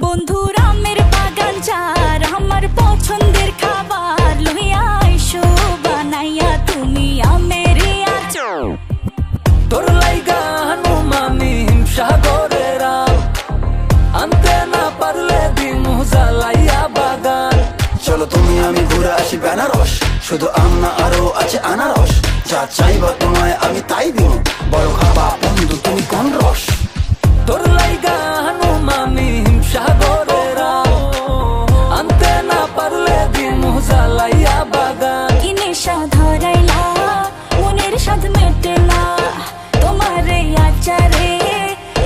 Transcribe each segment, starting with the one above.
বন্ধুর আমের বাগান চার আমার পছন্দের খাবার লইয়া আইসো বানাইয়া তুমি আমের আচার। তোর লাইগা হানুমানি হিমসাগরের আম আনতে না পারলে দিমু জ্বালাইয়া বাগান। চলো তুমি আমি ঘুরে আসি বেনারস, শুধু আম না আরো আছে আনারস। যা চাইবা তোমায় আমি তাই দিব, বড় খাবা বন্ধু তুমি কোন রস। তোর লাইগা হানুমানি হিমসাগরের আম আনতে না পারলে দিমু জ্বালাইয়া বাগান। কি নেশা ধরাইলা মনের স্বাদ মেটে না তোমার এই আচারে,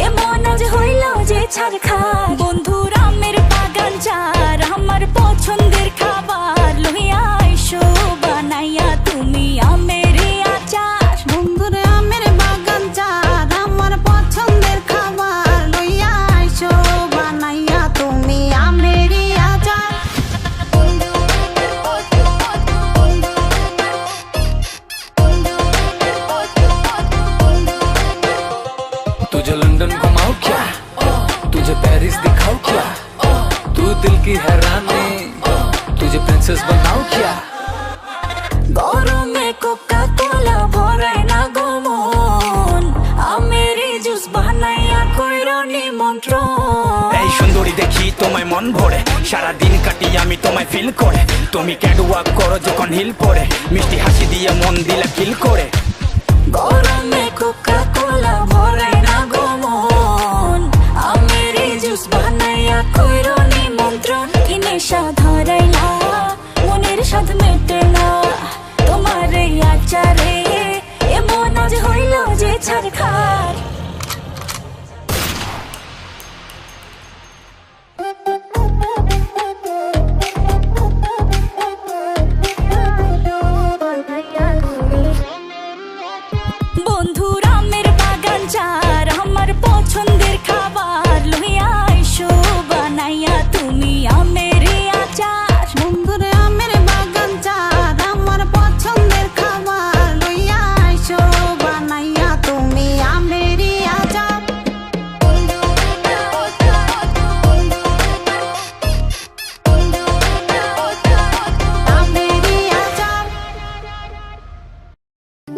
এমন আজ হইল যে ছারখার। বন্ধুর আমের বাগান চার আমার পছন্দের খাবার লইয়া আইসো বানাইয়া তুমি আমের আচার। বন্ধুর আমের বাগান চার আমার পছন্দের খাবার লইয়া আইসো বানাইয়া তুমি আমের আচার। तुझे लंदन घुमाऊं क्या, तुझे पेरिस दिखाऊं क्या, तू दिल की हैरानी तुझे प्रिंसेस बनाऊं क्या। গরমে কোকা কোলা ভরায় না গমন আমের জুস বানাইয়া কইরো নিমন্ত্রণ। এই সুন্দরী দেখি তোমায় মন ভরে, সারাদিন কাটি আমি তোমায় ফিল করে। তুমি ক্যাটওয়াক করো যখন হিল পরে, মিষ্টি হাসি দিয়ে মন দিলা কিল করে। গরমে কোকা কোলা ভরায় না গমন আমের জুস বানাইয়া কইরো নিমন্ত্রণ। কি নেশা ধরাইলা মনের স্বাদ মেটে না তোমার এই আচারে, এমন আজ হইল যে ছারখার। বন্ধুর আমের বাগান চার আমার পছন্দের খাবার লইয়া আইসো বানাইয়া তুমি আমের আচার। বন্ধুর আমের বাগান চার আমার পছন্দের খাবার লইয়া আইসো বানাইয়া তুমি আমের আচার। আমের আচার।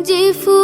যে ফুল